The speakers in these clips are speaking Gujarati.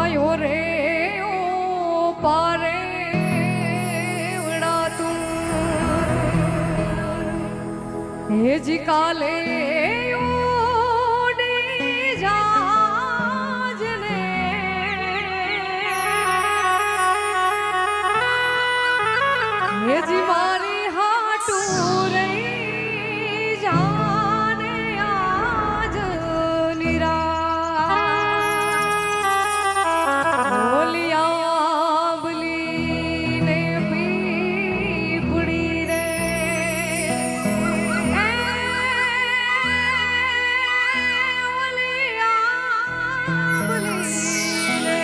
आयो रे ओ पारे उड़ा तू हे जी काले उड़ी जाजने हे जी मारी हाटू रही जाने आज निरा बोलिया बली ने पीपड़ी रे बोलिया बली ने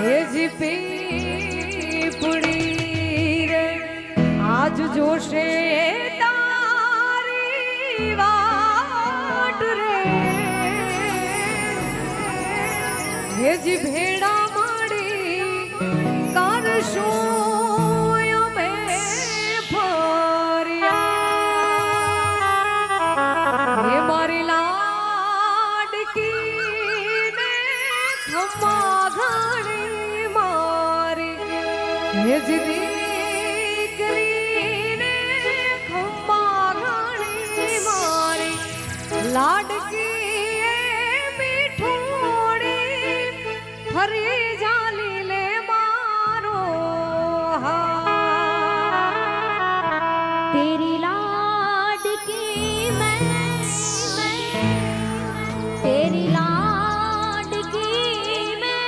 हे जी पीपड़ी रे आज जोशे तारी वाट रे हे जी भेड़ा माड़ी कर शो में फरिया हे मारी लाडकी ने खम्मा घड़ी मारी हे जी लाडकी मीठोड़ी हरी जाली ले मारो तेरी लाडकी मैं तेरी लाडकी मैं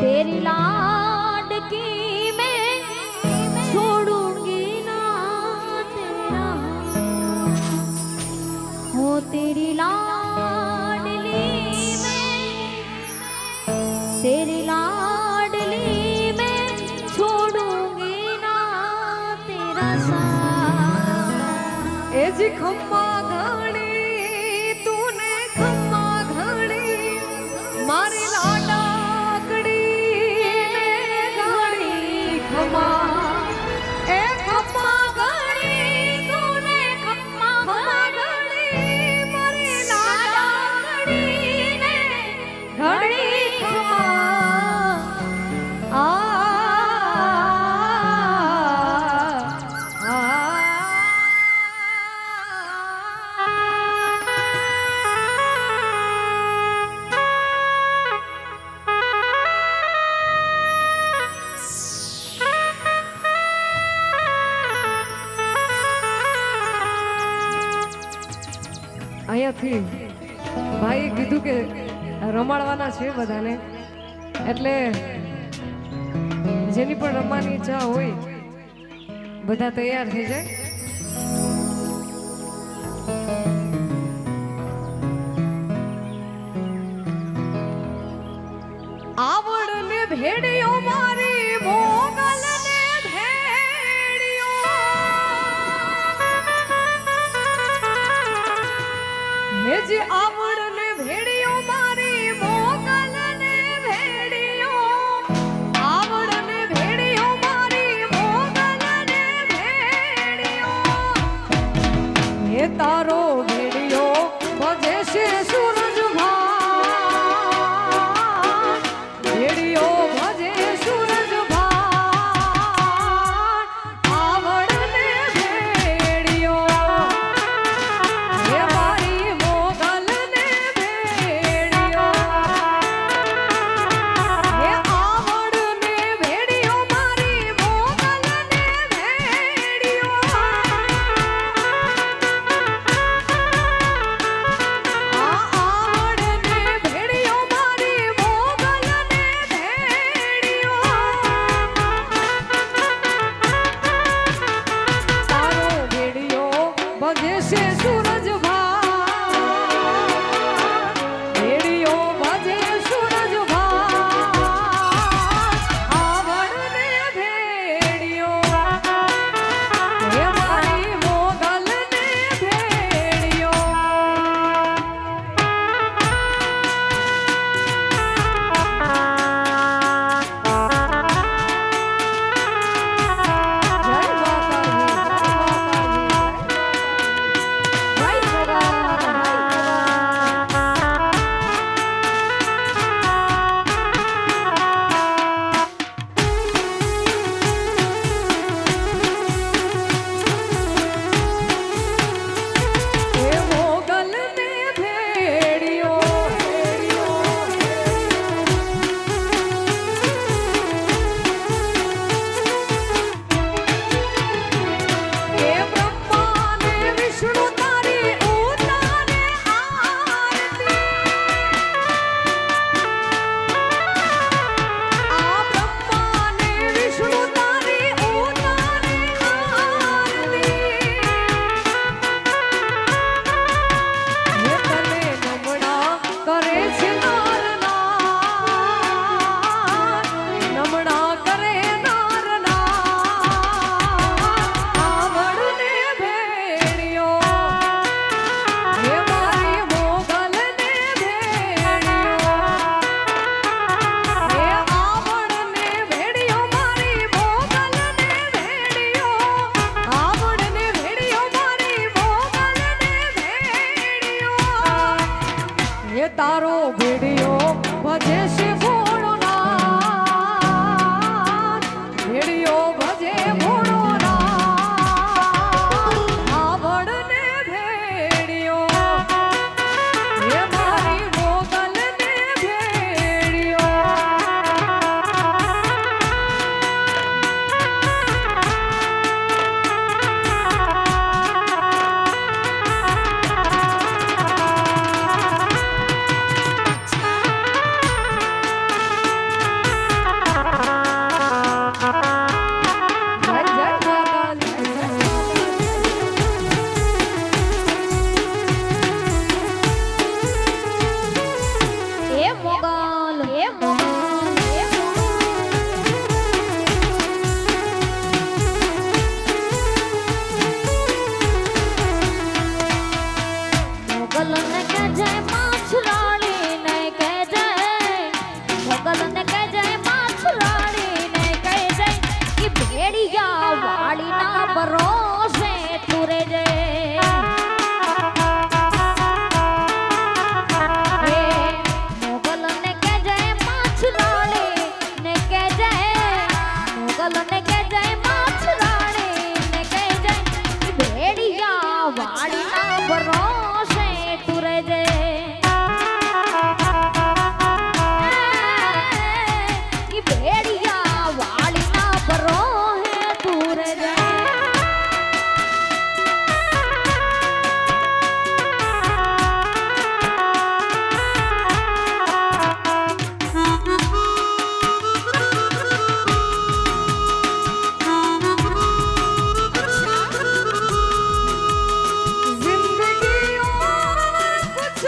तेरी लाडकी मैं छोड़ूंगी ना तेरा हो तेरी लाडली में तेरी लाडली में छोड़ूंगी ना तेरा साथ ए जी खम्मा घड़ी तूने खम्मा घड़ी मारी लाडाकड़ी ने घड़ी खम्मा ए खम्मा घड़ी तूने खम्मा घड़ी मारी लाडाकड़ी ने घड़ी खम्मा અહીંયાથી ભાઈ કીધું કે રમાડવાના છે બધાને એટલે જેની પણ રમવાની ઈચ્છા હોય બધા તૈયાર થઈ જાય આવડ ને ભેડિયો મારી મોગલ ને ભેડિયો હેજી આવડ ને ભેડિયો મારી મોગલ ને ભેડિયો આવડ ને ભેડિયો મારી મોગલ ને ભેડિયો હે તારો ભેડિયો ભજે છે સૂરજ ભાન ભેડિયો ભજે સૂરજ ભાન આવડ ને ભેડિયો હે મારી મોગલ ને ભેડિયો હે આવડ ને ભેડિયો મારી મોગલ ને ભેડિયો ભેડિયો ભજે છે ભોળોનાથ ભેડિયો ભજે ભોળોનાથ આવડને ભેડિયો હે મારી મોગલને ભેડિયો जिंदगी और कुछ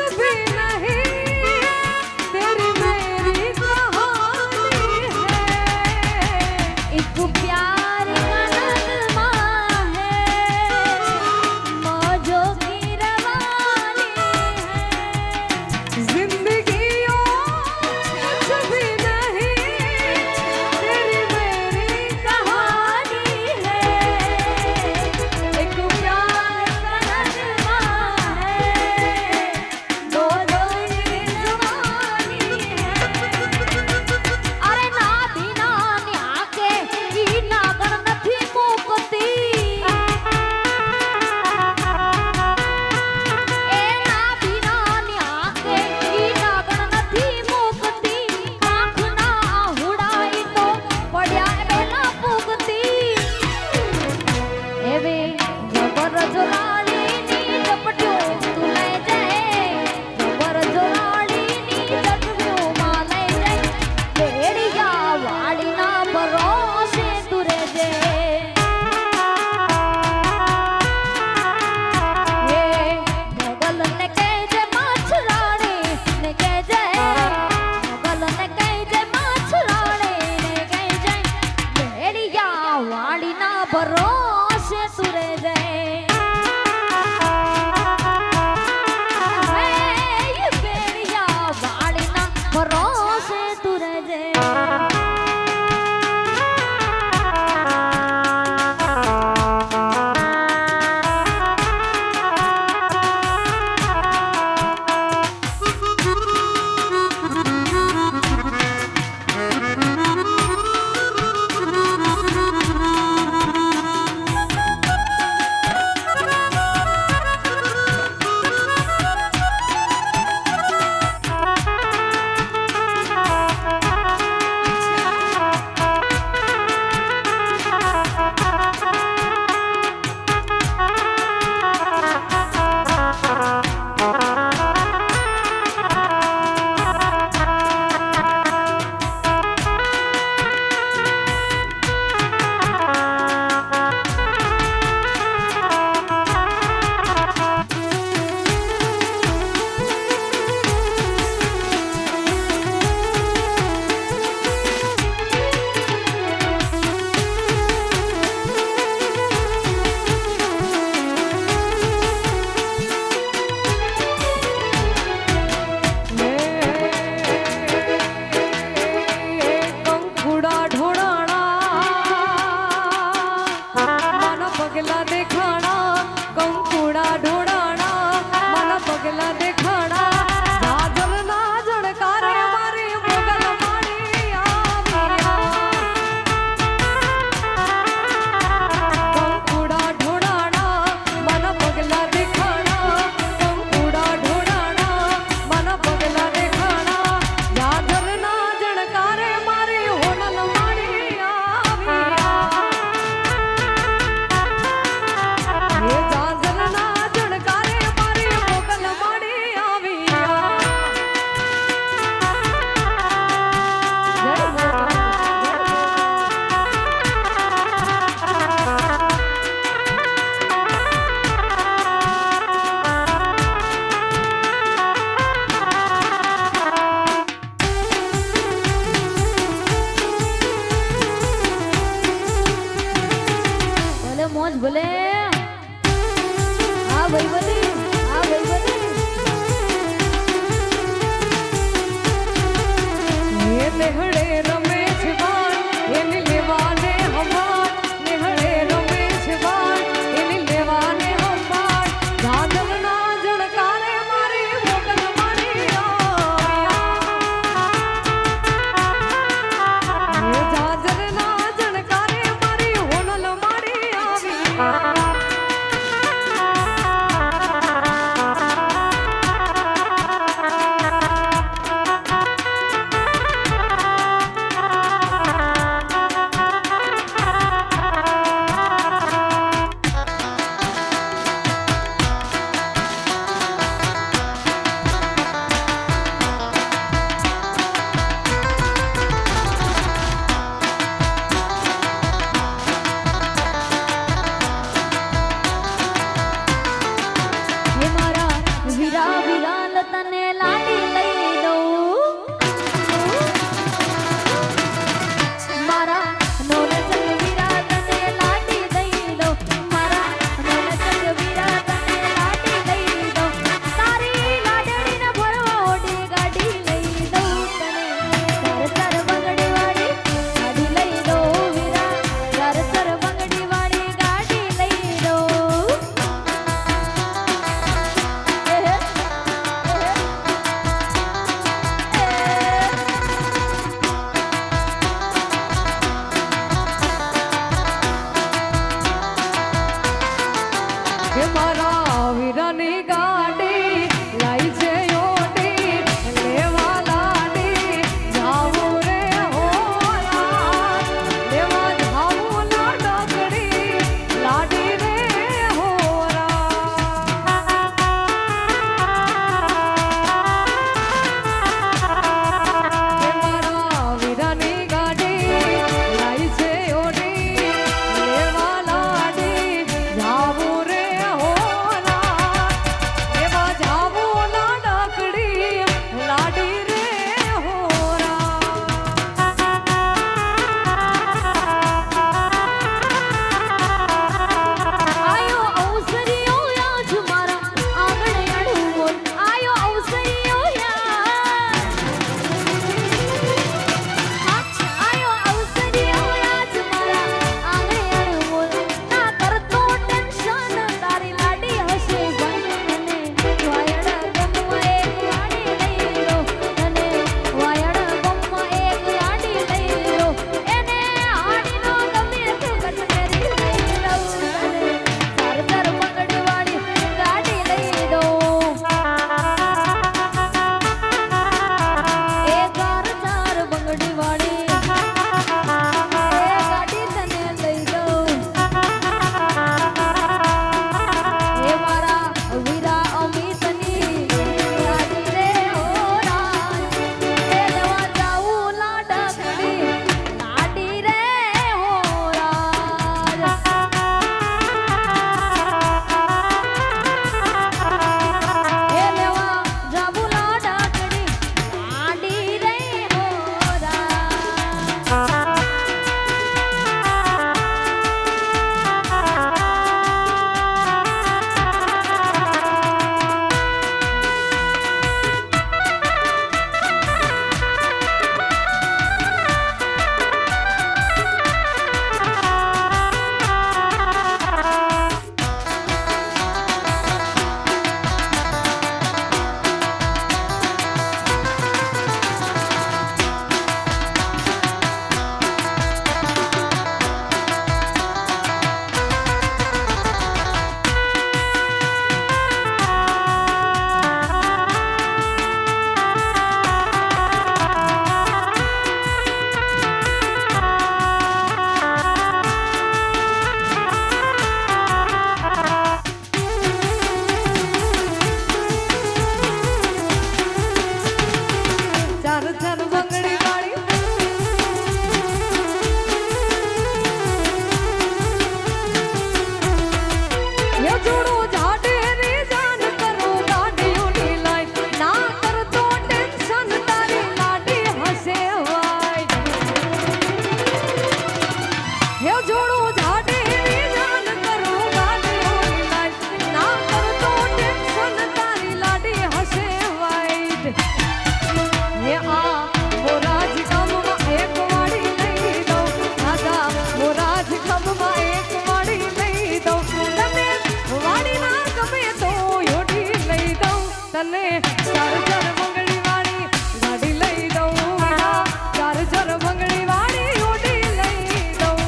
તને ચાર્જર મંગળી વાળી ગાડી લઈ દઉં વિના ચાર્જર મંગળી વાળી ઉડી લઈ દઉં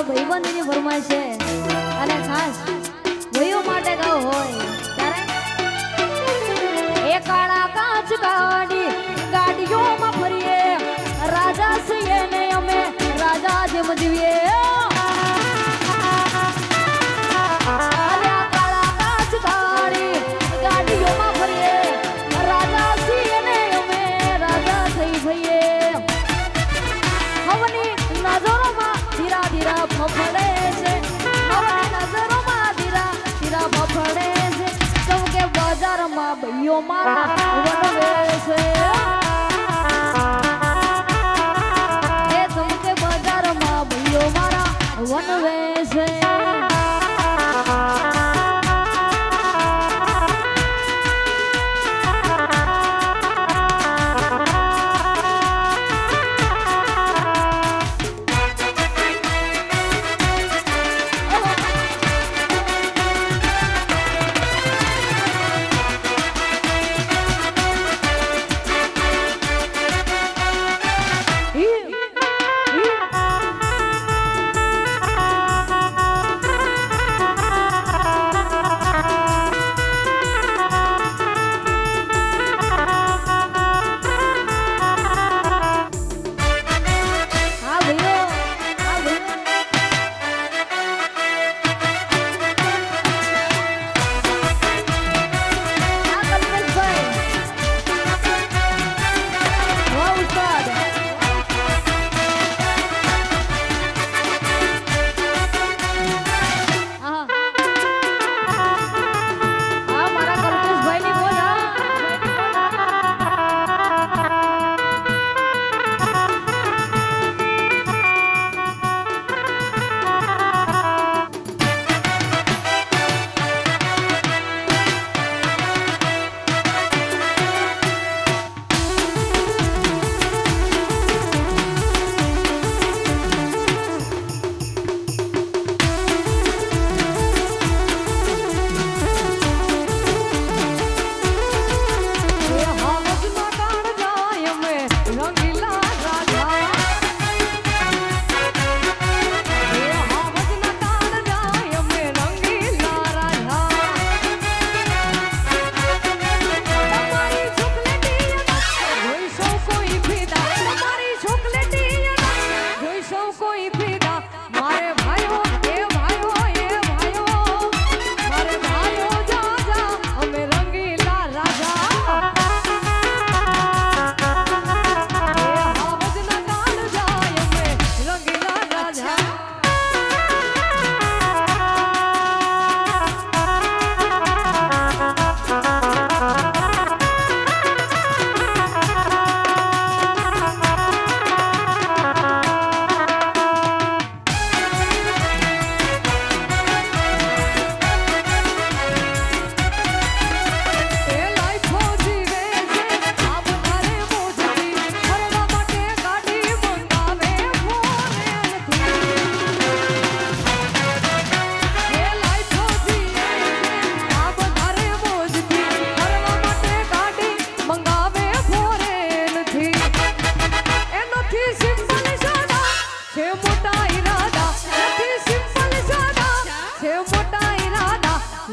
ભાઈબંધની ફરમાઈશ છે અને ખાસ ભાઈઓ માટે ગાવ હોય ત્યારે એ કાળા કાચ ગાડી ગાડીઓમાં ફરીએ રાજા છીએ ને અમે રાજા જેમ જીવીએ અરે આ કાળા કાચ ગાડી ગાડીઓમાં ફરીએ રાજા છીએ ને અમે રાજા થઈ ભઈએ હવની નજરોમાં ધીરા ધીરા ફફડે છે હવની નજરોમાં ધીરા ધીરા ફફડે છે ચમકે બજારમાં ભાઈઓ મારા વનવે છે એ ચમકે બજારમાં ભાઈઓ મારા વનવે છે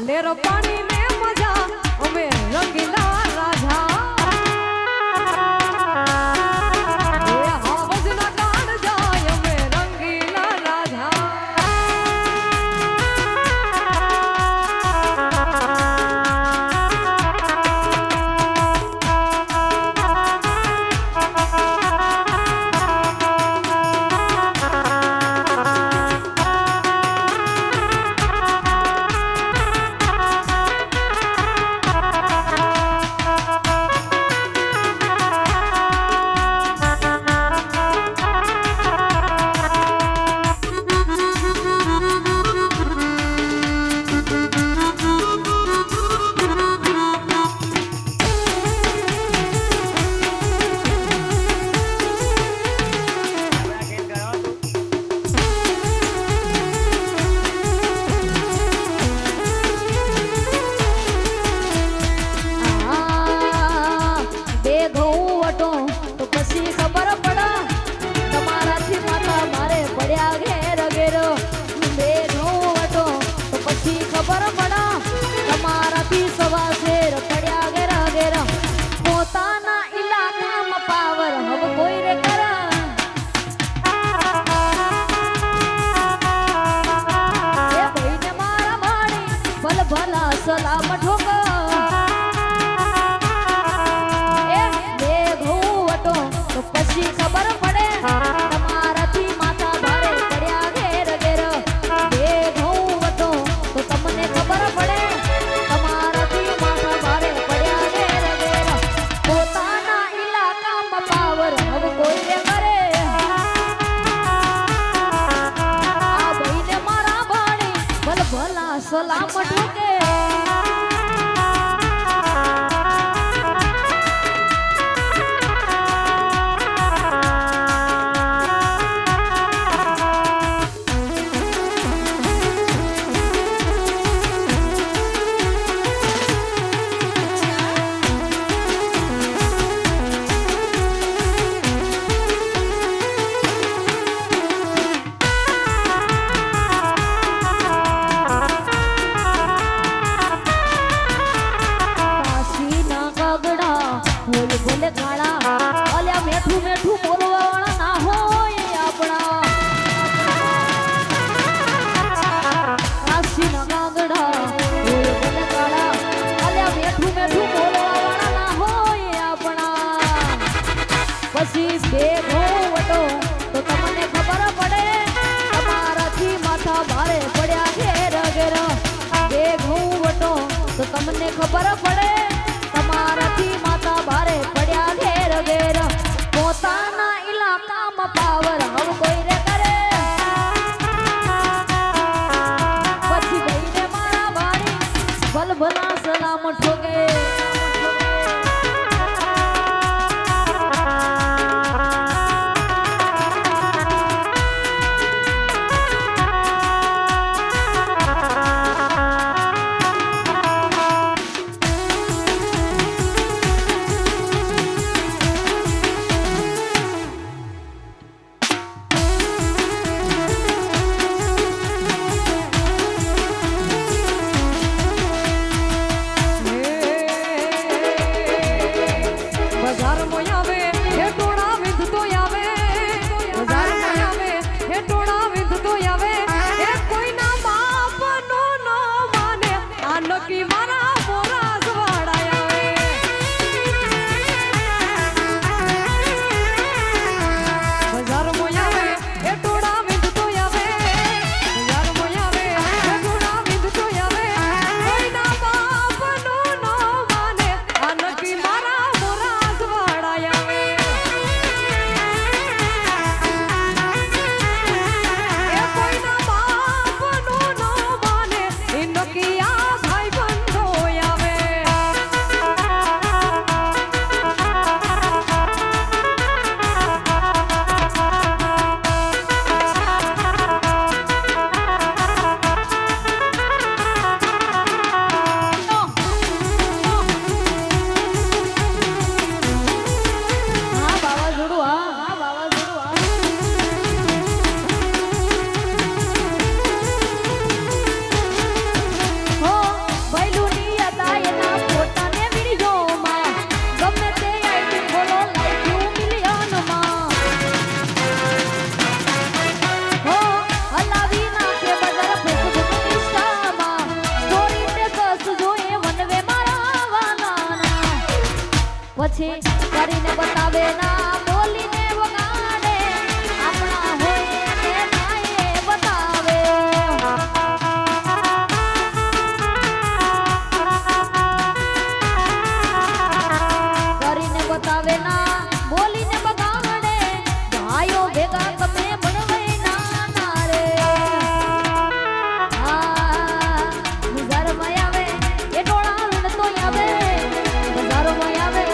લેરો પાણી ને મજા અમે રંગીલા રાજા એ હાવજ ના કાળ જાય અમે રંગીલા રાજા ખબર પડા તમારાથી સવા શેર પડ્યા ઘેરા ઘેરા પોતાના ઇલાકામાં પાવર હવે કોઈ રે કરા એ ભાઈને મારા માણી ભલ ભલા સલામ ઠોકા એ બે ઘઉં વટો તો પછી ખબર પડે તમારાથી માથા ભારે પડ્યા ઘેર ઘેર બે ઘઉં વટો તો તમને ખબર પડે તમારાથી માથા ભારે પડ્યા ઘેર ઘેર પોતાના ઇલાકામાં પાવર હવે કોઈ રે કરે આ ભાઈને મારા ભાણી ભલ ભલા સલામ ઠોકે ભલે કાળા અલ્યા મેઠું મેઠું બોલવા વાળા ના હોય આપણા કાશીના કાગડા ભલે કાળા અલ્યા મેઠું મેઠું બોલવા વાળા ના હોય આપણા પછી બે ઘઉં વટો તો તમને ખબર પડે તમારાથી માથા ભારે પડ્યા ઘેર ઘેર બે ઘઉં વટો તો તમને ખબર પડે તમારાથી માથા ભારે પડ્યા ઘેર ઘેર પોતાના ઇલાકામાં પાવર હવે કોઈ રે કરે પછી ભાઈને મારા ભાણી ભલ ભલા સલામ ઠોકે પછી કરીને બતાવે ના બોલીને વગાડે આપણા હોય કે નાએ બતાવે કરીને બતાવે ના બોલીને બગાડે ભાઈઓ ભેગા તમે ભણવે ના રે આ ગુજારમાં આવે એ ટોળા વિણતો આવે બજારોમાં આવે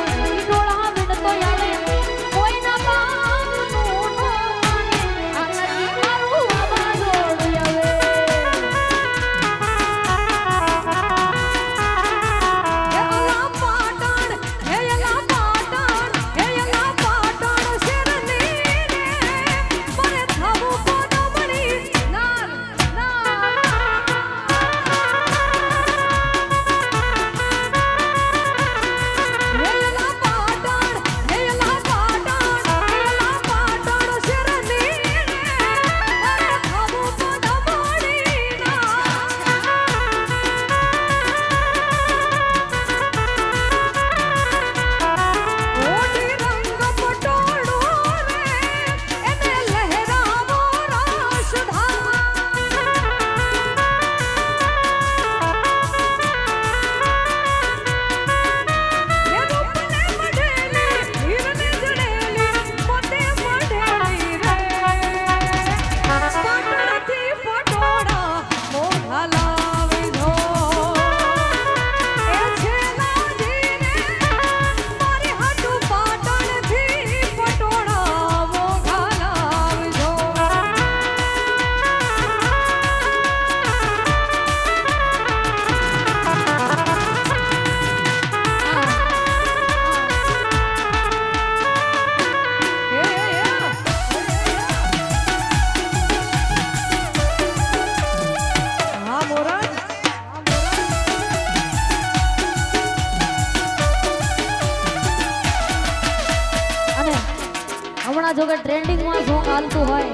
જો કે ટ્રેન્ડિંગમાં સોંગ હાલતું હોય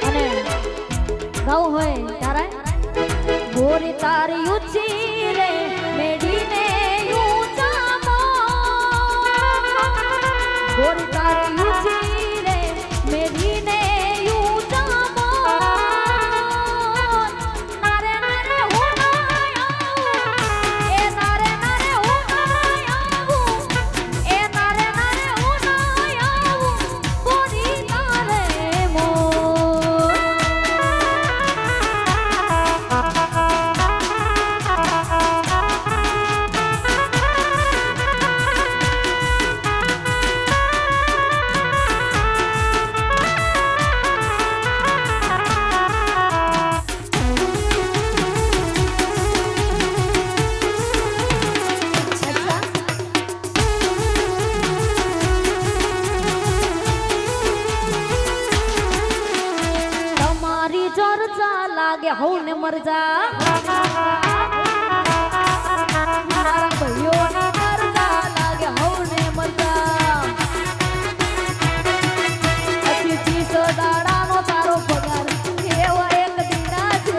અને ગાવું હોય ત્યારે ગોરી તારી ઊંચી રે મેડીને ઊંચામાં ગોરી તારી ઊંચી રે મેડીને ઊંચામાં નારે નારે હું આવું એ નારે નારે હું આવું એ નારે નારે હું આવું ગોરી તારે મોર તમારી ચર્ચા લાગે હઉ ને મરજા મારા ભાઈઓની ચર્ચા લાગે હઉ ને મરજા પછી 30 દાડાનો તારો પગાર એવો એક દિના છે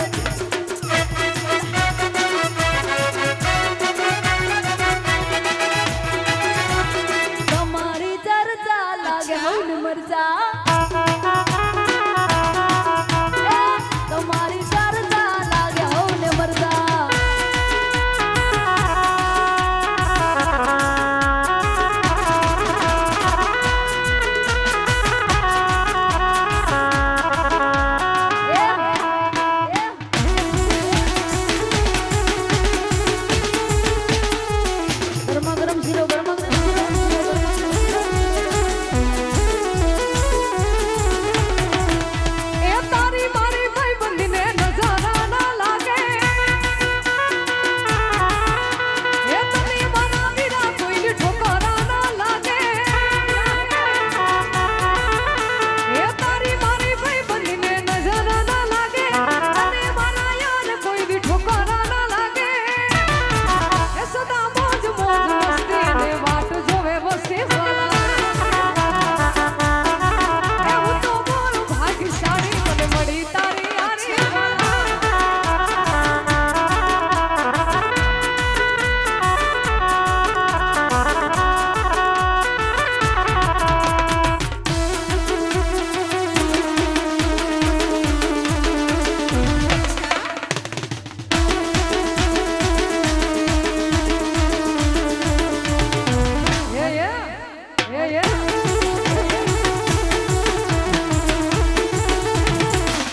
તમારી ચર્ચા લાગે હઉ ને મરજા તમારી ચર્ચા લાગે હઉ ને મરજા ગરમા ગરમ શીરો ગરમા ગરમ એ તારી મારી ભાઈબંધીને નજારા ના લાગે એ તને મારા વીરા કોઈની ઠોકરા ના લાગે એ તારી મારી ભાઈબંધીને નજારા ના લાગે અને મારા યાર કોઈની ઠોકરા ના લાગે એ સદા મોજ મોજ મસ્તી ને વાટ જોવે વસ્તી વાલા એ હું તો બોલું ભાગ્યશાળી મને મળી તારી હારી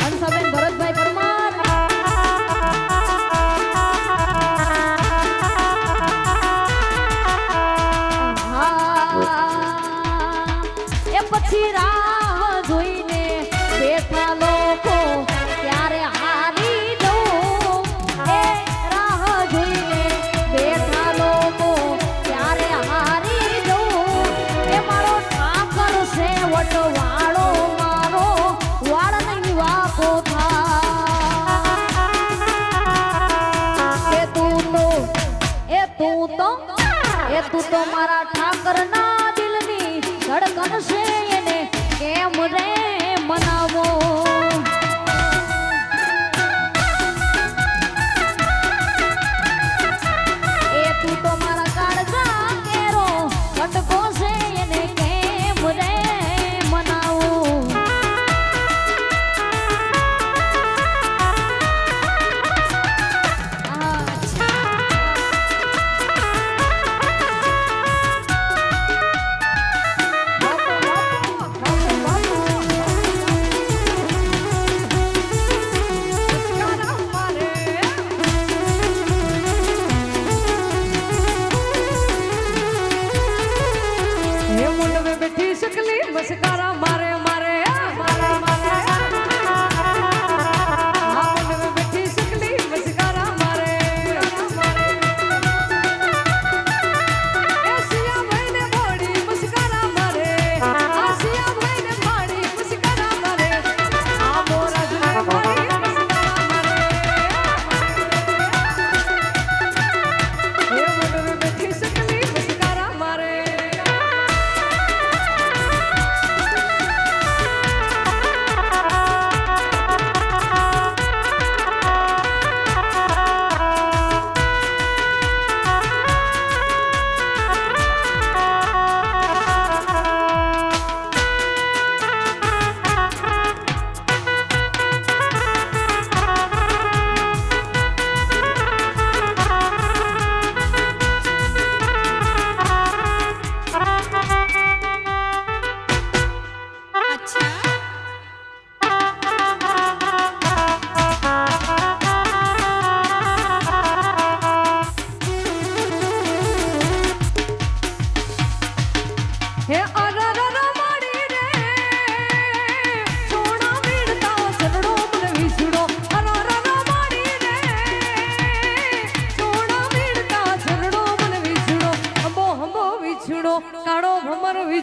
હંસાબેન ભરતભાઈ પરમાર એ પછી રાહ જોઈને બેઠા લોકો ત્યારે હારી જવું એ રાહ જોઈને બેઠા લોકો ત્યારે હારી જવું એ મારો ઠાકર છે વટવાળો મારો વાળ નહીં વાકો થા એ તું તો મારા ઠાકરના દિલની ધડકન છે એને કેમ રે મનાવો એ તું તો મારા કાળજા કેરો ખટકો છે એને કેમ રે મનાવો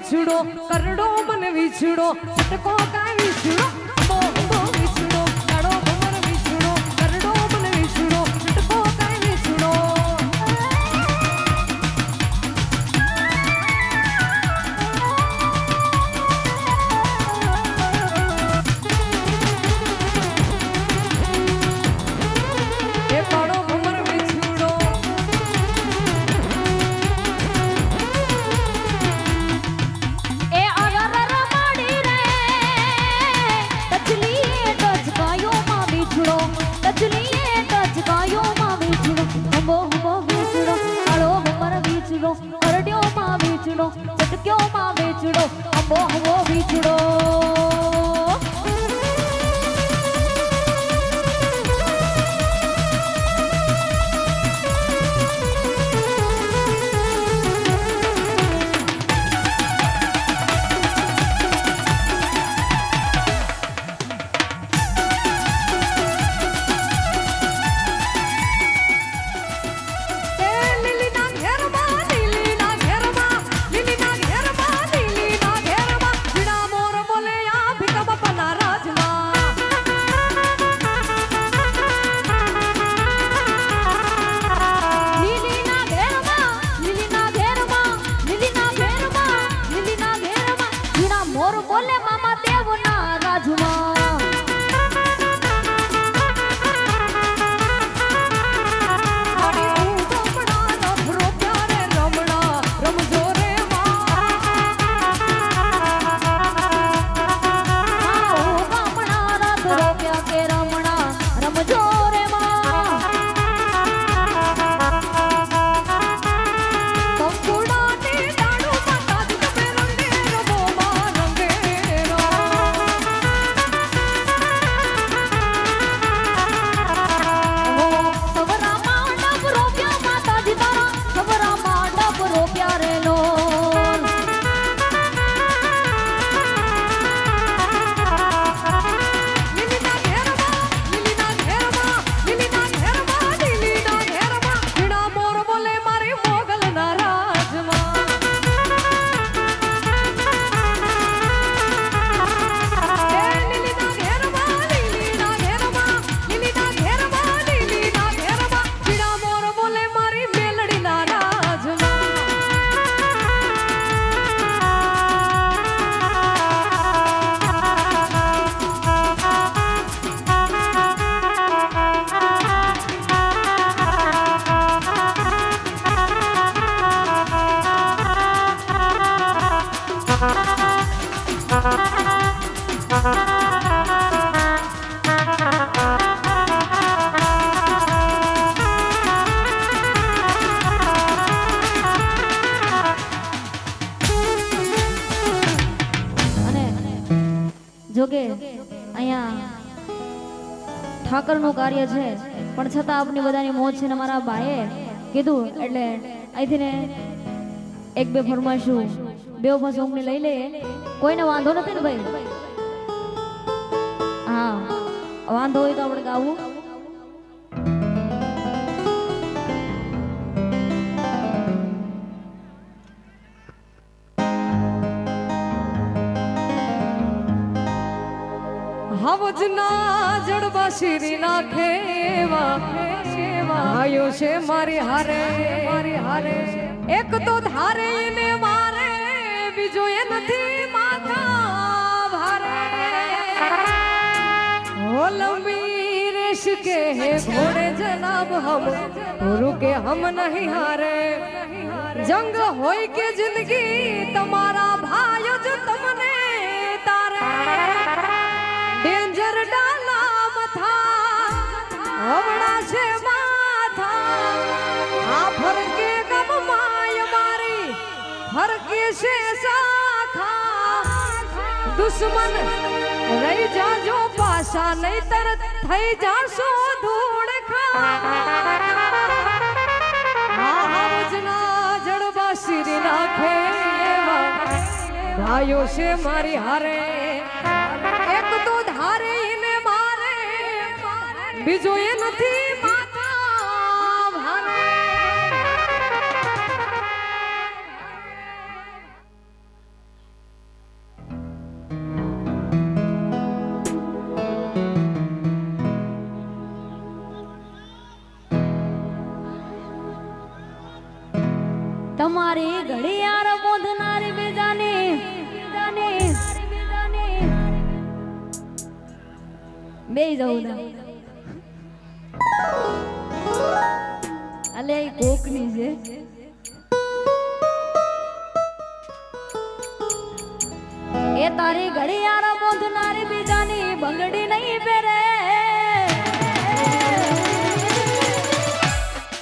વિછડો કરડો મને વિછડો છટકો કાય વિછડો અંબો અંબો વિછડો કાળો ભમર વિછડો કરડો મને વિછડો છટકો કાય વિછડો એ કાળો ભમર વિછડો એ અગર રમાડી રે ટચલી ટચકાયો માં વિછડો ટચલી ટચકાયો માં વિછડો અંબો અંબો વિછડો કાળો ભમર વિછડો કરડ્યો માં વિછડો ચટક્યો માં વિછડો અંબો અંબો વિછડો લીલીના ઘેરમાં લીલીના ઘેરમાં લીલીના ઘેરમાં લીલીના ઘેરમાં જીણા મોર બોલે આ ભીકમ પના રાજમાં લીલીના ઘેરમાં લીલીના ઘેરમાં લીલીના ઘેરમાં લીલીના ઘેરમાં જીણા મોર બોલે મામા દેવના રાજમાં આડી હું રમણા રફરો પ્યારે રમણા રમજો રે ગામડા રાત રોપ્યા કે રમણા રમજો રે માં કંકુડાની ડાળુમાં તાજ તમે રંગે રમો માં રંગે સવરામાં ડબ રોપ્યા માતાજી તારા સવરામાં ડબ રોપ્યા રે લોલ લીલીના ઘેરમાં લીલીના ઘેરમાં લીલીના ઘેરમાં લીલીના ઘેરમાં જીણા મોર બોલે મારી મોગલના રાજમાં લીલીના ઘેરમાં લીલીના ઘેરમાં લીલીના ઘેરમાં લીલીના ઘેરમાં જીણા મોર બોલે મારી મેલડીના રાજમાં અને જોકે અહીંયા ઠાકરનું કાર્ય છે પણ છતાં આપની બધાની મોજ છે ને મારા ભાઈએ કીધું એટલે અહીંથી ને એક બે ફરમાઈશું બે સોંગને લઈ લે કોઈને વાંધો નથી ને ભાઈ હા વાંધો હોય તો આપણે ગાવું હાવજના જડબા શીરી નાખેવા આયો છે મારી હારે એક તો ધારે એને મારે બીજો એ નથી માથા ભારે ઓ લંબી રેશ के है घोड़े जनाब हम रुके हम नहीं हारे जंग होय के जिंदगी તમારા ભાઈ જ તમને તારે ડેન્જર ડાલા મથા હવડા છે માથા આ ફરકે ગમ માય મારી ફરકે છે સાખા દુશ્મન રહી જાજો પાછા નહીં તરત થઈ જાશો ધૂળ ખા હાવજના જડબા શીર નાખે ભાઈઓ છે મારી હારે એક તો ધારે ને મારે બીજો એ નથી માતા ભારે તમારી ઘડિયાળ બોધનારી બીજાની બે જવું ના અલે એ કોકની છે એ તારી ઘડિયાળ બોધનારી બીજાની બંગડી નહીં પહેરે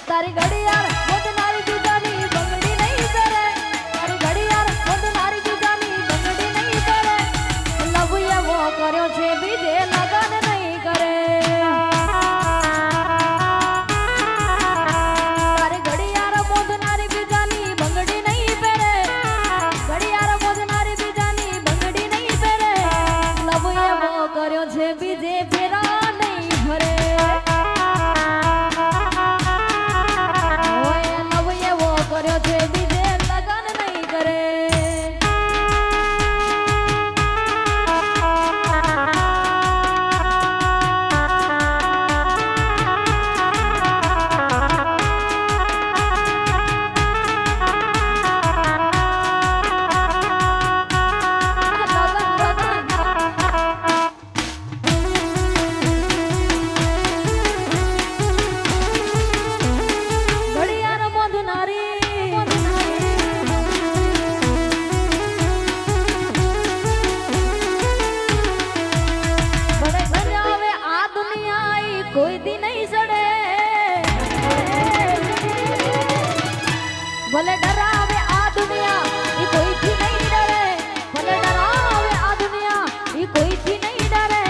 તારી ઘડિયાળ બોધનારી બીજાની બંગડી નહીં પહેરે તારી ઘડિયાળ બોધનારી બીજાની બંગડી નહીં પહેરે લવ એવો કર્યો છે બીજે લગન નહીં કરે તારી ઘડિયાળ બોધનારી બીજાની બંગડી નહીં પહેરે ઘડિયાળ બોધનારી બીજાની બંગડી નહીં પહેરે લવ એવો કર્યો છે બીજે ફેરા નહીં ભરે કર્યો છે બીજે લગન નહીં કરે ઘડિયાળ બોધનારી કોઈ દી નહીં સડે ભલે ડરાવે આ દુનિયા ઈ કોઈથી નહીં ડરે ભલે ડરાવે આ દુનિયા ઈ કોઈથી નહીં ડરે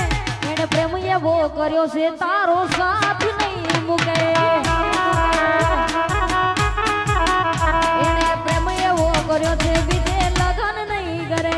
એને પ્રેમ એવો કર્યો છે તારો સાથ નહીં મૂકે એને પ્રેમ એવો કર્યો છે બીજે લગન નહીં કરે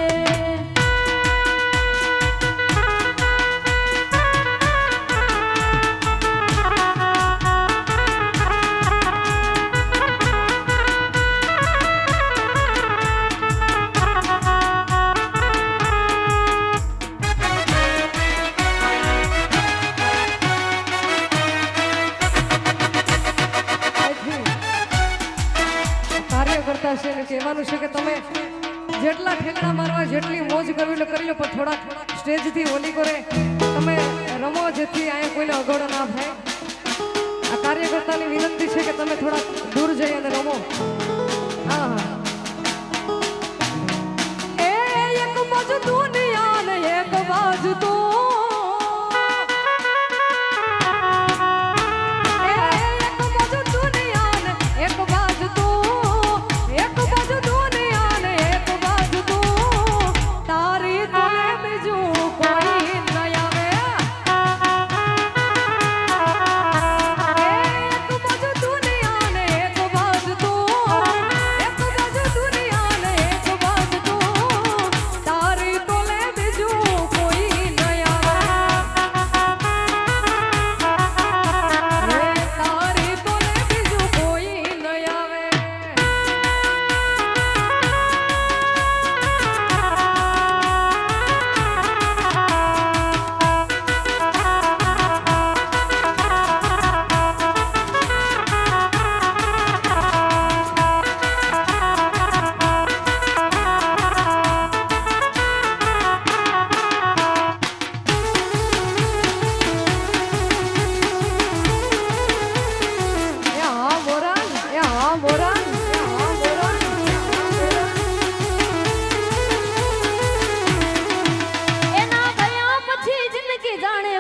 છે ને કહેવાનું છે કે તમે જેટલા ઠેકડા મારવા જેટલી મોજ કરવી કરી લો પણ થોડાક સ્ટેજથી ઓલી કરે તમે રમો જેથી અહીંયા કોઈને અગવડ ના થાય આ કાર્યકર્તાની વિનંતી છે કે તમે થોડાક દૂર જઈ અને રમો હા હા એ એક બાજુ દુનિયા ને એક બાજુ તું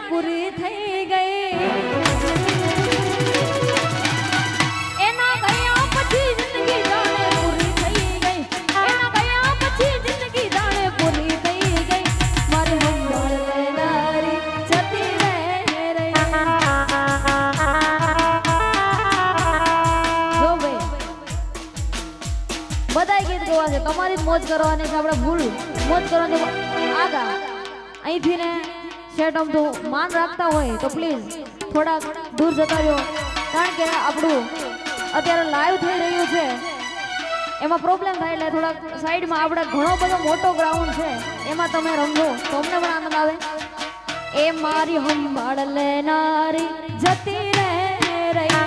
પૂરી થઈ ગઈ એના ગયા પછી જિંદગી જાણે પૂરી થઈ ગઈ એના ગયા પછી જિંદગી જાણે પૂરી થઈ ગઈ મારી હંભાળ લેનારી જતી રહે જો ભાઈ બધાય ગીત ગવા છે તમારી જ મોજ કરવાની છે આપણે ભૂલ મોજ કરવાની આગા અહીંથી ને સેટ આમ તો માન રાખતા હોય તો પ્લીઝ થોડા દૂર જતા રહ્યો કારણ કે આપણું અત્યારે લાઈવ થઈ રહ્યું છે એમાં પ્રોબ્લેમ થાય એટલે થોડાક સાઈડમાં આપણે ઘણો બધો મોટો ગ્રાઉન્ડ છે એમાં તમે રમો તો અમને પણ આનંદ આવે એ મારી હંભાળ લેનારી જતી રહે રહી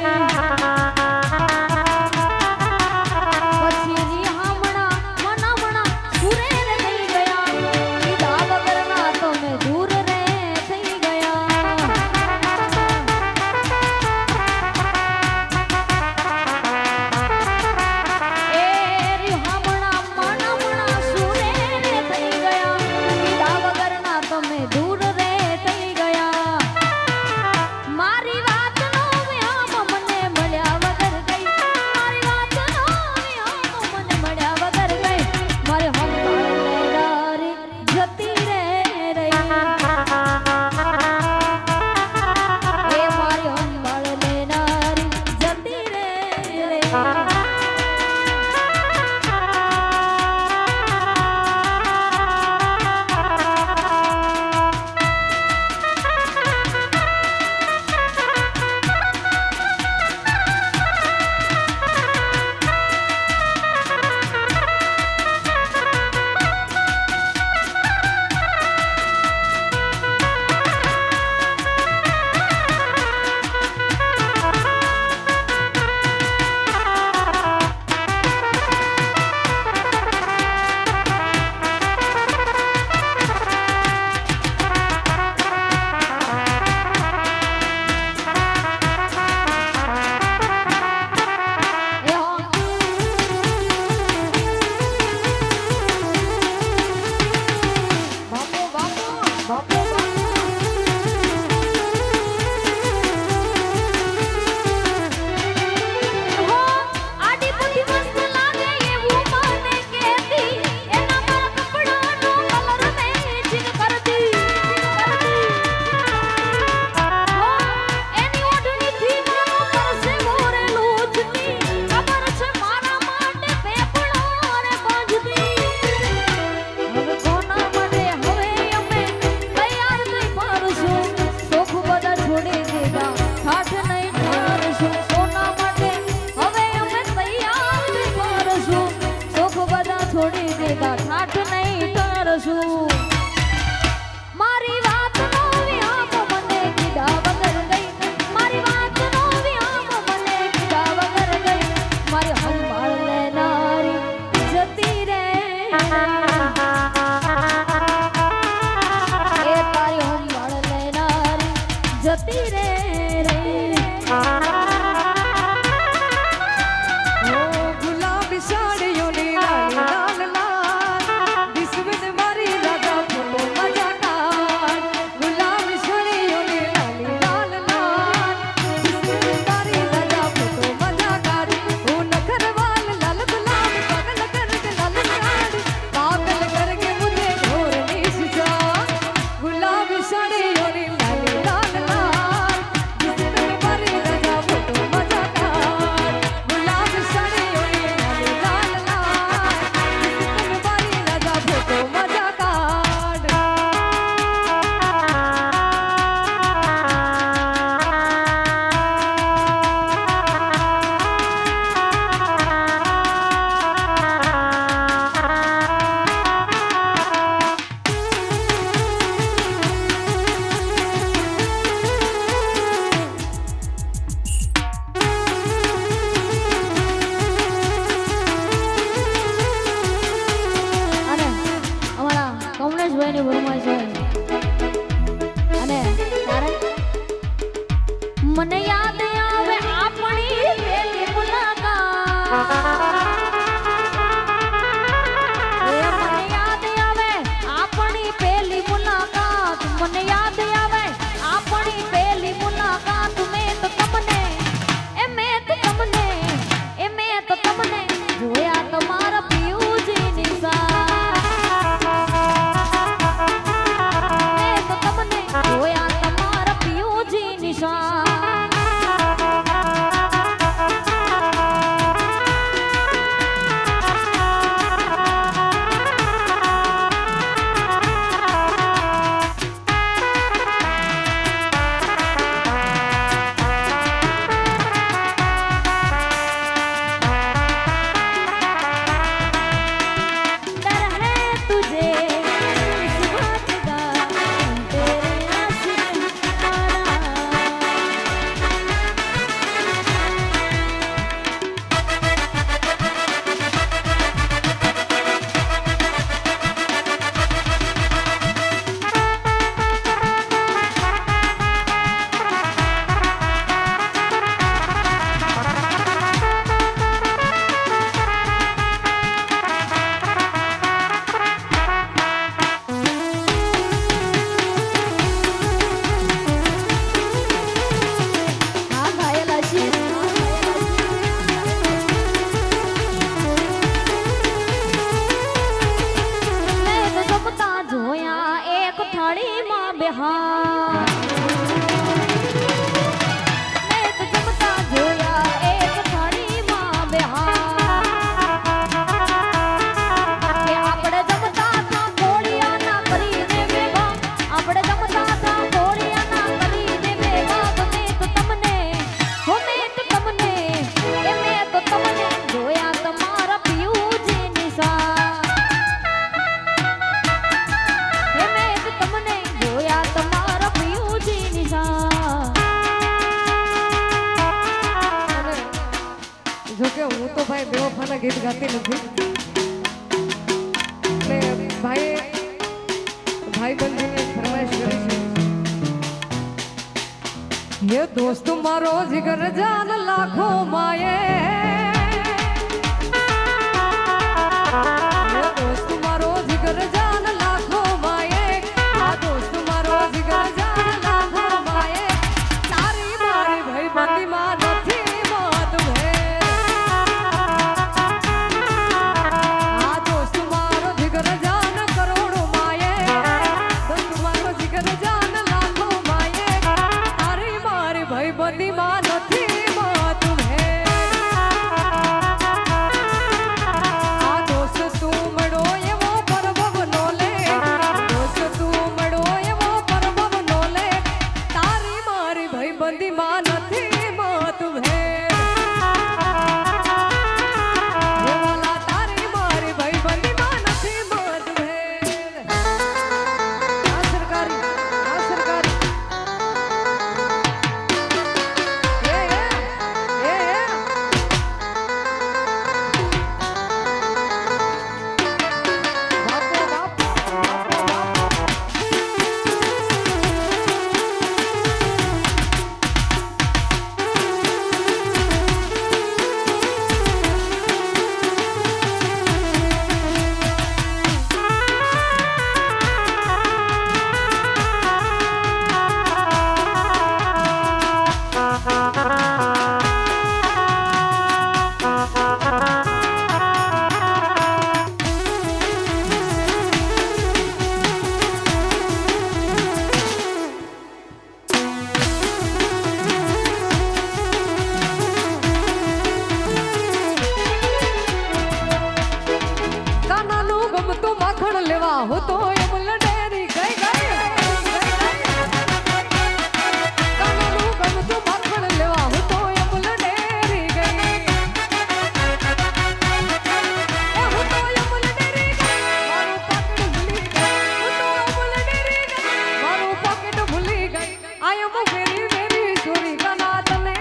મને યાદ આવે આપણી પહેલી મુલાકાત, મને યાદ આવે આપણી પહેલી મુલાકાત. મેં તો તમને જોયા તમારા પિયુજીની સાથ. મેં તો તમને જોયા તમારા પિયુજીની સાથ. થાળીમાં બેહાર મેં તો જમતા જોયા એક થાળીમાં બેહાર. કે આપણે જમતા હતા કોળિયાના કરીને ભેગા, આપણે જમતા હતા કોળિયાના કરીને ભેગા. મેં તો તમને જોયા તમારા પિયુજીની સાથ. જોકે હું તો ભાઈ બેવફાના ગીત ગાતી નથી, એટલે ભાઈબંધીને ફરમાઈશ કરી છે. ये दोस्त मारो जिगर जान लाखों माये, ये दोस्त मारो जिगर जान लाखों माये, आ दोस्त मारो जिगर जान लाखों माये. तारी मारी भाई बंदी मां નથી મોત ભેર. આ દોસ્ત મારો જીગર જાન કરોડો માયે, દોસ્ત મારો જીગર જાન લાખો માયે. તારી મારી ભાઈ બંદી માં નથી મોત ભેર. આ દોસ્ત તું મળો એવો પરબબ નો લે, દોસ્ત તું મળો એવો પરબબ નો લે. તારી મારી ભાઈ બંદી માં નથી મોત ભેર. એ વાલા તારી મારી ભાઈ બંદી માં નથી મોત ભેર. આ સરકારી એ બાપો બાપો કાનાનું ગમતું માખણ લેવા હું તો અમૂલ ડેરી ગઈ કાનાનું ગમતું માખણ લેવા હું તો અમૂલ ડેરી ગઈ. એ હું તો અમૂલ ડેરી ગઈ, મારું પાકીટ ભૂલી ગઈ. હું તો અમૂલ ડેરી ગઈ, મારું પાકીટ ભૂલી ગઈ. આય મો વેરી વેરી સોરી કાના તને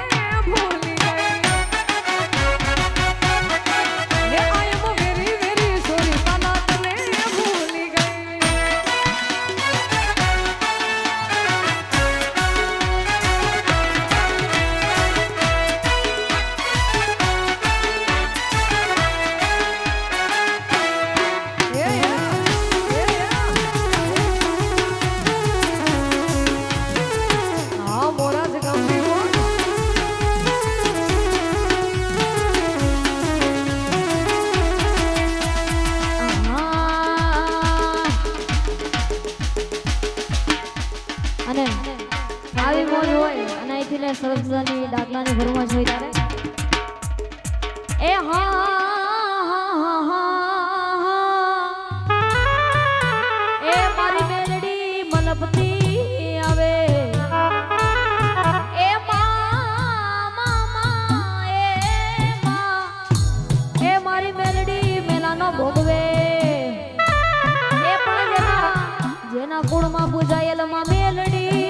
ભૂલી ગઈ. એ આય મો વેરી વેરી સોરી કાના તને ભૂલી ગઈ. સમજાની ડાકલાની ફરમાશ હોય ત્યારે એ એ મારી મેલડી મલપતી આવે એ એ મારી મેલડી મેલાનો ભોગવે એ પણ જેના કુળમાં પૂજાયેલ માં મેલડી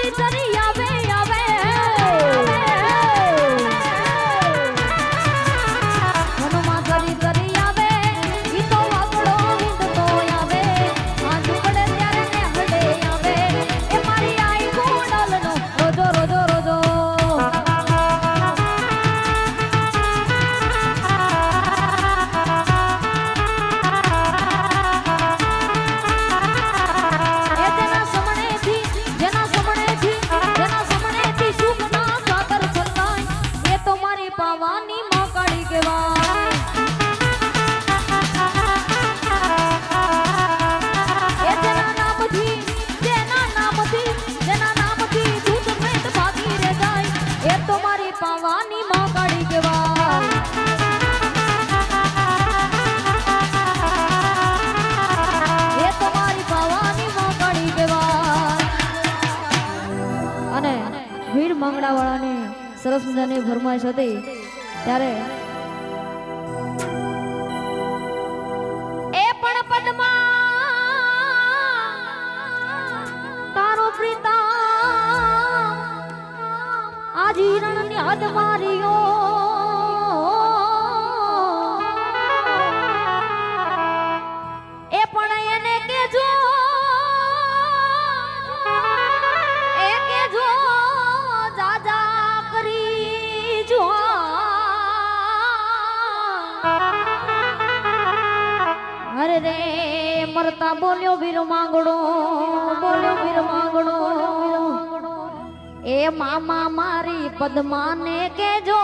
ચરી ચરી આવે આવે મનમાં ચરી ચરી આવે ઈ તો વાગડો વિંધતો આવે સાંજ પડે ત્યારે ને હડે આવે એ મારી આઈ ગોડાલનો રોજો રોજો રોજો પાવાની મોકળી કેવાય એ જેના નામથી દૂધ મેટ ભાગી રે જાય એ તો મારી પાવાની મોકળી કેવાય એ તો મારી પાવાની મોકળી કેવાય અને વીર માંગડા વાળાને સરસ મજાની ફરમાઈશ હતી ત્યારે એ પણ પદમાં તારો પ્રીતા આજી રણની હદ મારીઓ એ પણ એને કેજો અરે રે મરતા બોલ્યો વીર માંગડો એ મામા મારી પદ્માને કેજો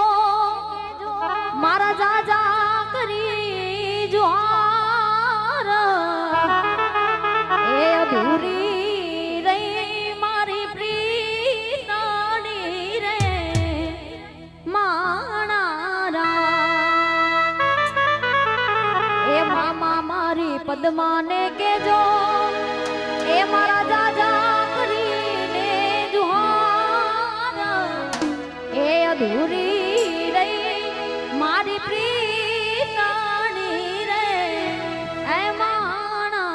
મારા જાજા કરી જોહાર એ અધૂરી રહી મારી પ્રીતણી રે માણારા એ મામા મારી પદ્માને કેજો એ મારા જાજા કરીને જુહાર એ અધૂરી રહી મારી પ્રીતણી રે એ માણા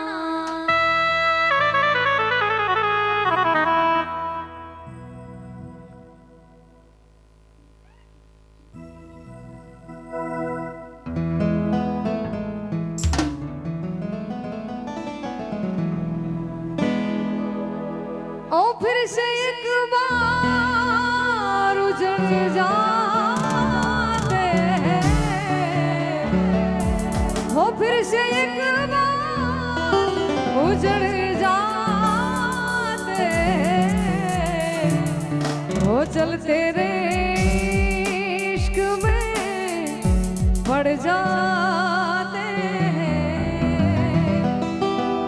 ओ फिर से एक बार उजड़ जाते हैं हो फिर से एक बार उजड़ जाते हैं हो चलते रे इश्क में पड़ जाते हैं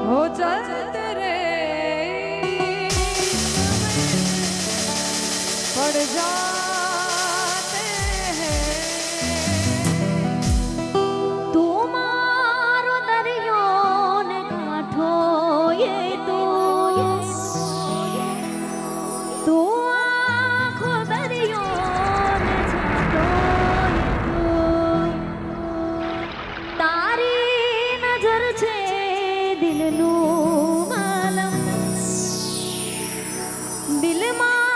हो चलते पड़ जाते हैं तुम्हारो दरियो ने काठो ये तो आँखो दरियो ने छाटो तारी नजर छे दिलનું માલમ દિલમાં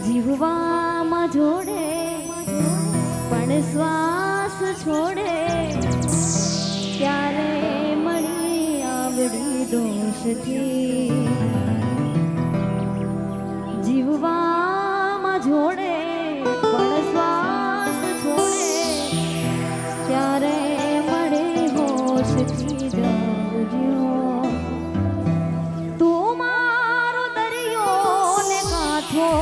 જીવવામાં જોડે પણ શ્વાસ છોડે ત્યારે મળી આવડી દોષથી જીવવામાં જોડે પણ શ્વાસ છોડે ત્યારે મળે હોશથી જાગજો તું મારો દરિયો ને કાંઠો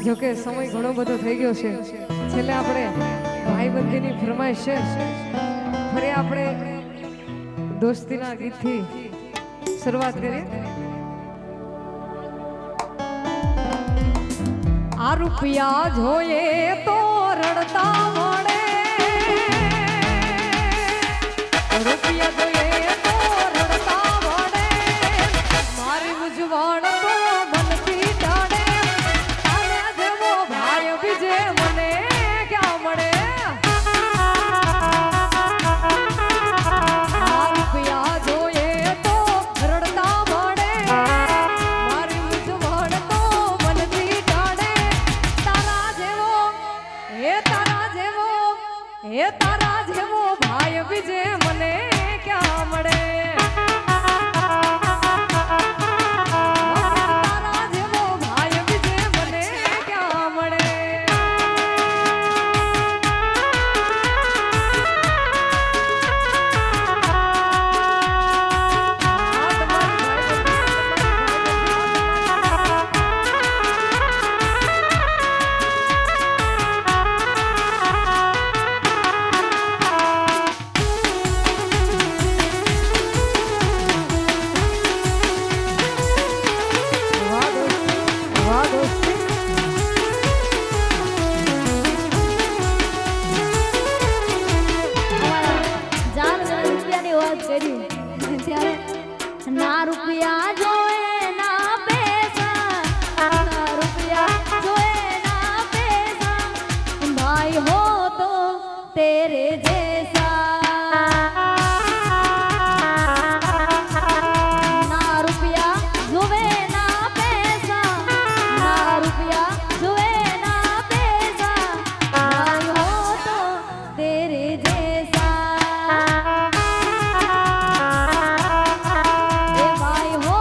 જોકે સમય ઘણો બધો થઈ ગયો છે છેલ્લે આપણે ભાઈબંધીની ફરમાઈશ છે ફરી આપણે દોસ્તીના ગીતથી શરૂઆત કરીએ. આ રૂપિયા જોઈએ તો રડતા મળે, રૂપિયા જોઈએ તો રડતા મળે, મારી મૂંઝવણ તો મનથી ટાળે, આના જેવો ભાઈ બીજે મને ક્યાં મળે. આ રૂપિયા જોઈએ તો રડતા મળે, મારી મૂંઝવણ તો મનથી ટાળે, તારા જેવો હે તારા જેવો હે તારા જેવો ભાઈ બીજે મને ક્યાં મળે. તારા જેવો ભાઈ બીજે મને ક્યાં મળે. ના રૂપિયા જોએ ના પૈસા, ના રૂપિયા જોએ ના પૈસા, ભાઈ હો તો તેરે જૈસા. ના રૂપિયા જોવે ના પૈસા, ના રૂપિયા જોવે ના પૈસા, ભાઈ હો તો તેરે જૈસા. એ ભાઈ હો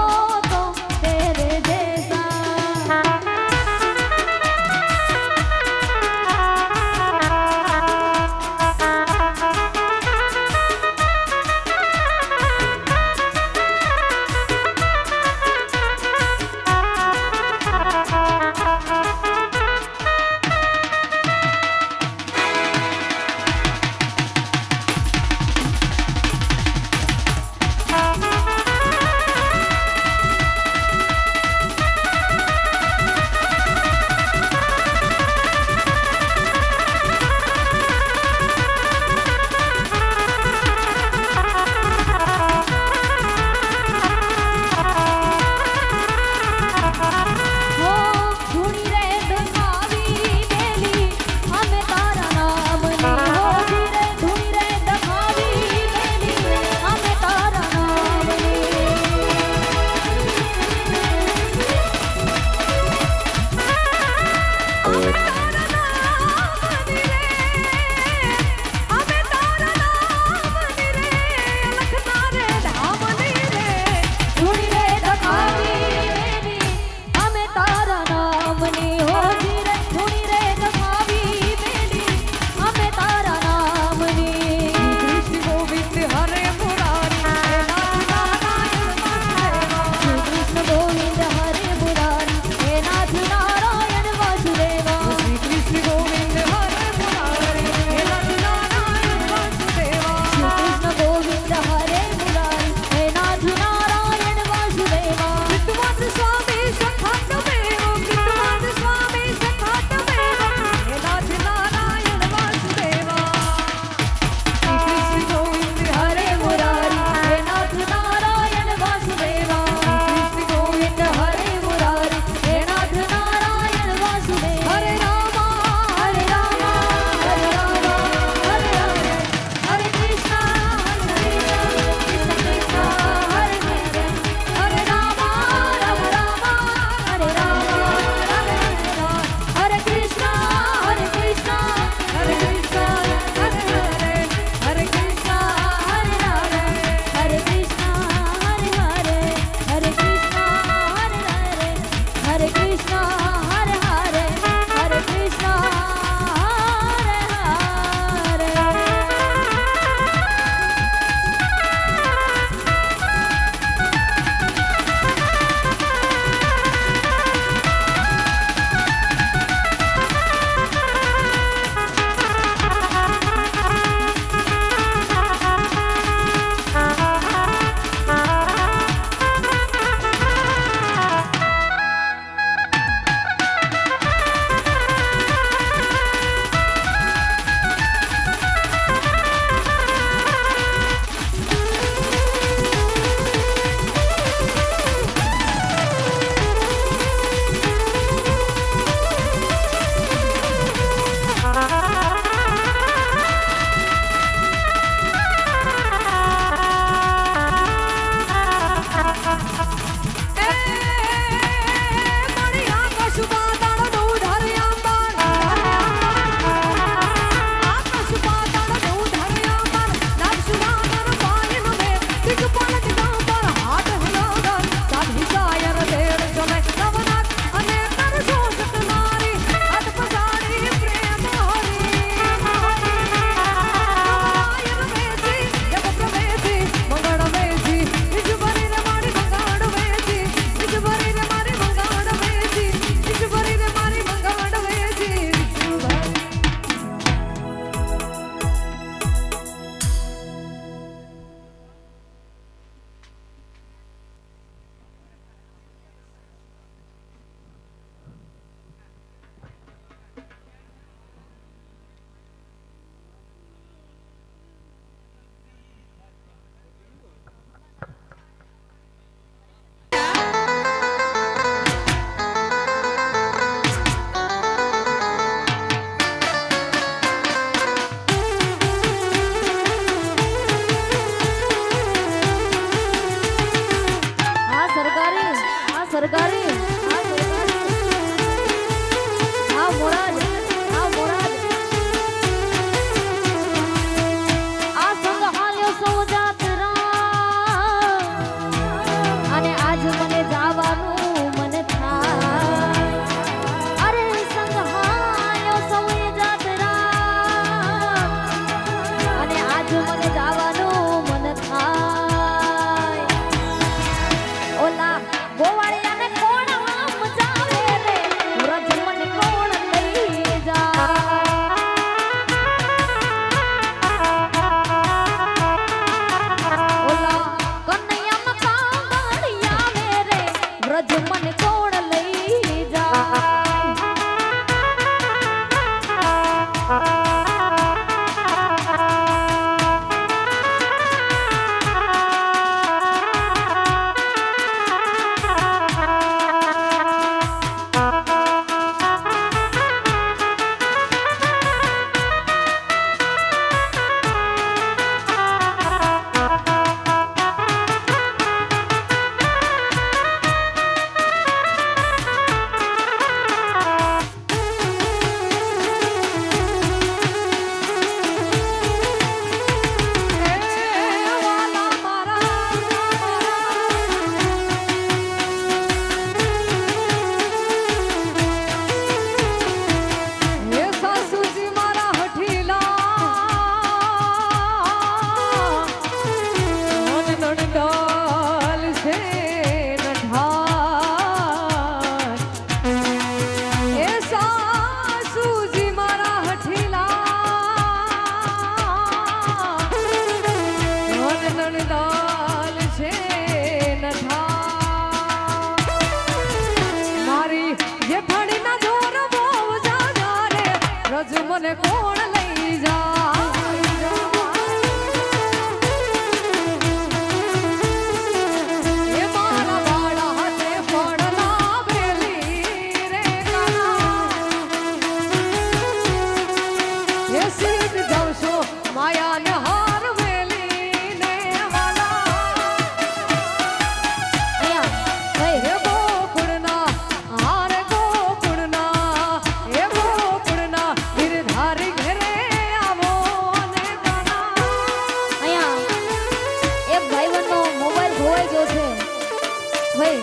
મને કોણ લઈ જાય એ મારા વાળા હાથે પણ લાવેલી રે કાના એ સીધ જાઉં છું માયાને હાર વેલી ને વાલા અહીંયા ભાઈ એ ગોકુળના હાર ગોકુળના એ ગોકુળના ગિરધારી ઘરે આવો ને કાના અહીંયા એક ભાઈબંધનો મોબાઈલ ખોવાઈ ગયો છે ભાઈ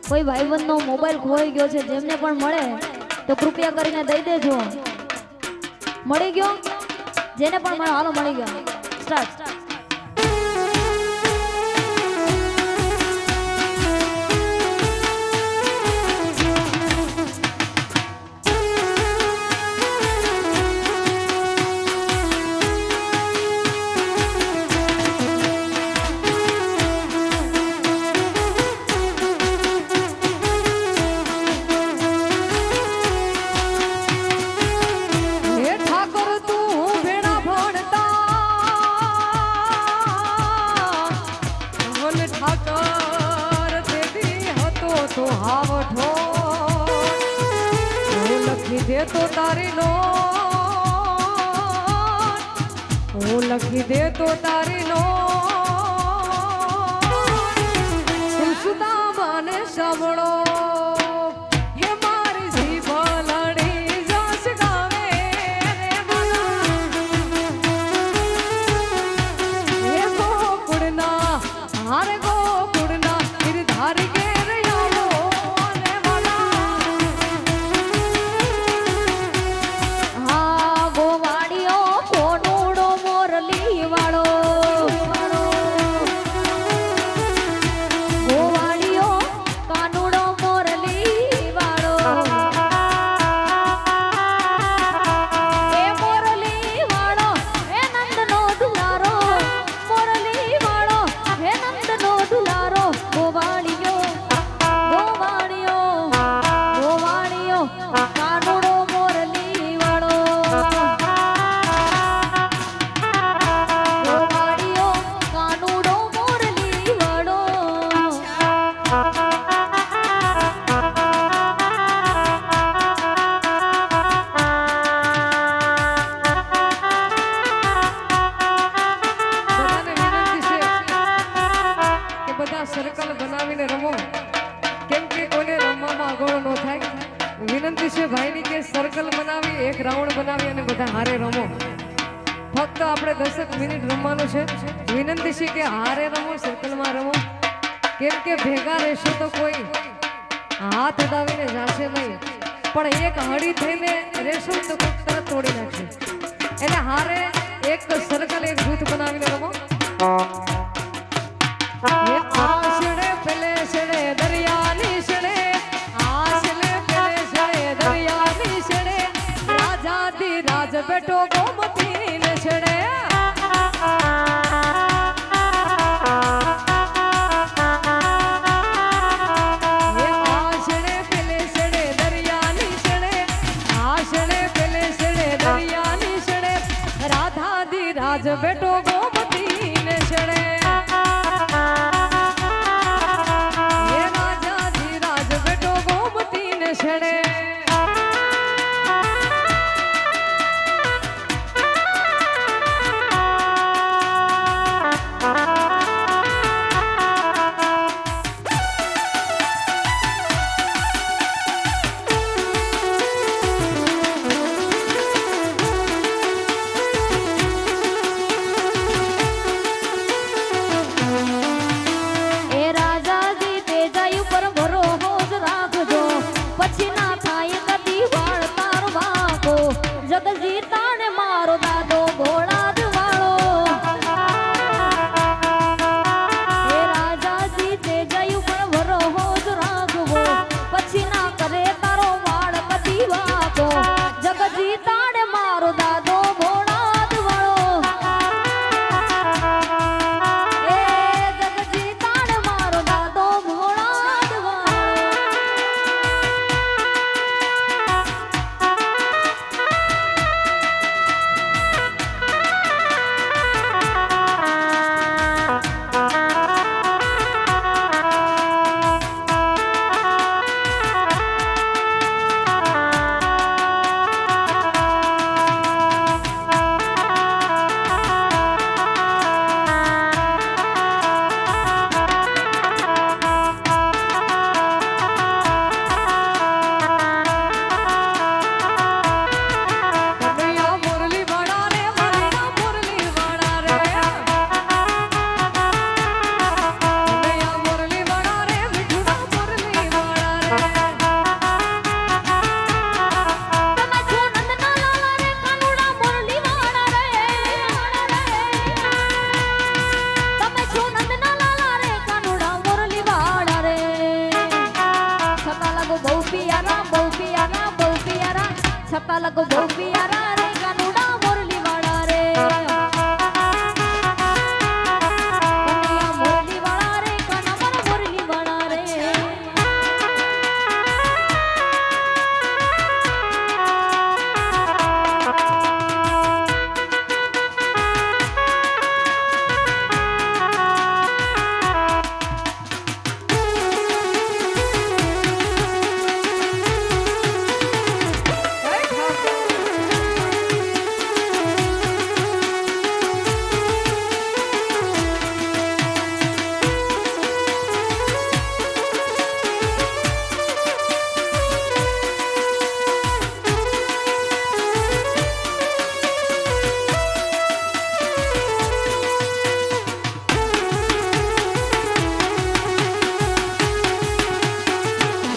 કોઈ ભાઈબંધનો મોબાઈલ ખોવાઈ ગયો છે જેમને પણ મળે તો કૃપયા કરીને દઈ દેજો મળી ગયો જેને પણ મળે હાલો મળી ગયો સ્ટાર્ટ હે ઠાકોર તું ભેણા ભણતા વન ઠાકર દેવી હતો તો હાવઠો હું લખી દે તો તારી નો હું લખી દે તો તારી નો સુદામાને સાંભળો હે મારી જીભ લડી જસ ગાવે રે મના હે ગોકુળના હાર ગોકુળના ગિરધારી ઘેર આવો ને વાલા હા ગોવાળીઓ કોનુડો મોરલી વાળો ગોવાળીઓ કાનુડો મોરલી વાળો એ મોરલી વાળો હે નંદનો દુલારો મોરલી વાળો હે નંદનો દુલારો ગોવાળીઓ ગોવાળીઓ ગોવાળીઓ કાનુડો મોરલી વાળો ગોવાળીઓ કાનુડો મોરલી વાળો બધાને વિનંતી છે કે બધા સર્કલ બનાવીને રમો કેમ કે કોઈને રમવામાં અગવડ ન થાય વિનંતી છે ભાઈની કે સર્કલ બનાવી એક રાઉન્ડ બનાવી અને બધા હારે રમો ફક્ત આપણે 10 મિનિટ રમવાનું છે વિનંતી છે કે હારે રમો સર્કલમાં રમો કેમ કે ભેગા રહેશો તો કોઈ હાથ અડાવીને જાશે નહીં પણ એક હળી થઈને રહેશો તો કોઈ તરત તોડી નાખશે એટલે હારે એક સર્કલ એક જૂથ બનાવીને રમો એ આસડે પેલે સડે દરિયાની સડે આસડે પેલે સડે દરિયાની સડે રાજાધી રાજ બેઠો ગોમતી ને સડે એ આસડે પેલે સડે દરિયાની સડે આસડે પેલે સડે દરિયાની સડે રાધાધી રાજ બેઠો ગોમતી ને સડે એ રાજાધી રાજ બેઠો ગોમતી ને સડે કો બહુ પિયારા રે કાનુડા મોરલી વાળા રે કનૈયા મોરલી વાળા રે કાના મારા મોરલી વાળા રે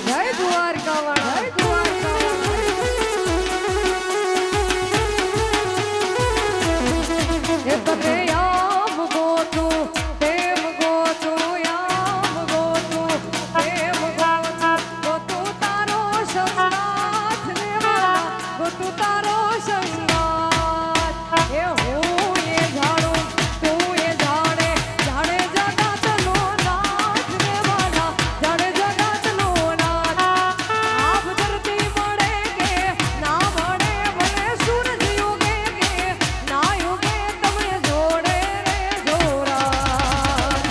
જય દ્વારકા વાળા જય દ્વારકા એ તને આમ ગોતું તેમ ગોતું આમ ગોતું તેમ ગોતું ગોતું તારો સંગાથ ને મારા ગોતું તારો સંગાથ એ હું એ જાણું તું એ જાણે જાણે જગતનો નાથ ને મારા જાણે જગતનો નાથ આપ ધરતી મળે કે ના મળે મને સૂરજ યુગે કે ના યુગે તમને જોડે રે જોરાત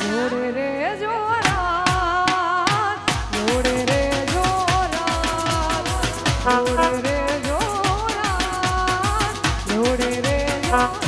જોડે રે જોરાત જોડે રે જોરાત જોડે રે જોરાત જોડે રે જોરાત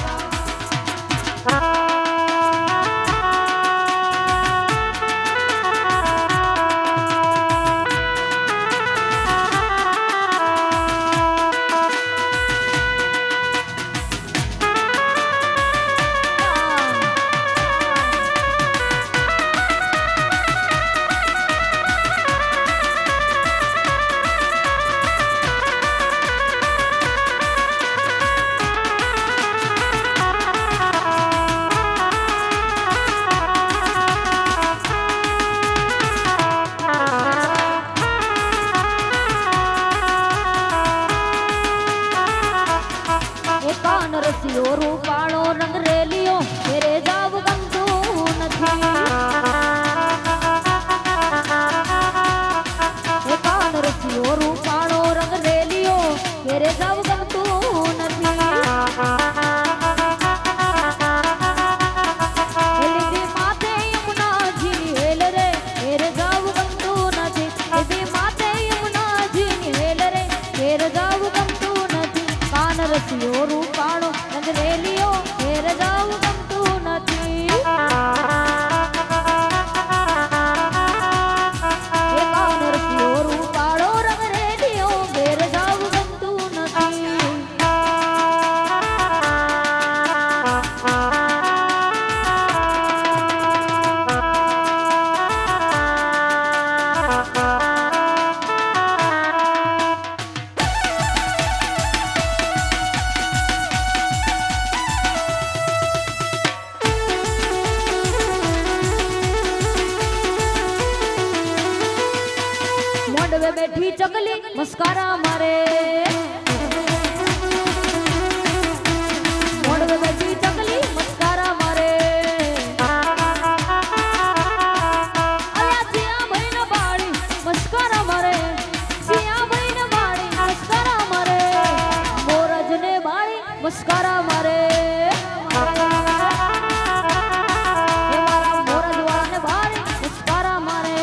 એ કાન રસિયો રૂપાળો રંગ રેલિયો ઘેરે જાવ ગમતું નથી એ કાન રસિયો રૂપાળો રંગ રેલિયો ઘેરે જાવ ગમતું નથી એ લીધી માથે યમુનાજીની હેલ રે ઘેરે જાવ ગમતું નથી લીધી માથે યમુનાજીની હેલ રે ઘેરે જાવ ગમતું નથી કાન રસિયો રૂપાળો રંગ રેલિયો ઘેર જાવ ગમતું નથી એ કાન રસિયો રૂપાળો રંગ રેલિયો ઘેર જાવ ગમતું નથી મોડવે બેઠી ચકલી મસ્કારા મારે મોડવે બેઠી ચકલી મસ્કારા મારે અલ્યા સિયા ભાઈને બાળી મસ્કારા મારે સિયા ભાઈને બાળી મસ્કારા મારે મોરજને બાળી મસ્કારા મારે એ મારા મોરજ વાળાને બાળી મસ્કારા મારે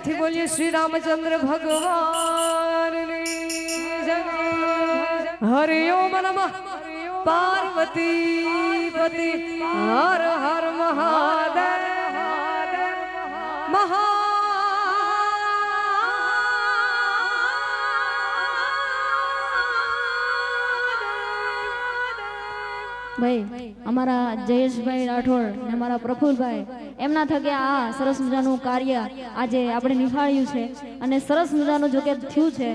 પ્રેમથી બોલીએ શ્રી રામચંદ્ર ભગવાન હરિઓમ નમઃ પાર્વતી પતિ હર હર મહાદેવ મહા ભાઈ અમારા જયેશભાઈ રાઠોડ ને અમારા પ્રફુલભાઈ એમના થકે આ સરસ મજાનું કાર્ય આજે આપણે નિભાળ્યું છે અને સરસ મજાનું જો કે થયું છે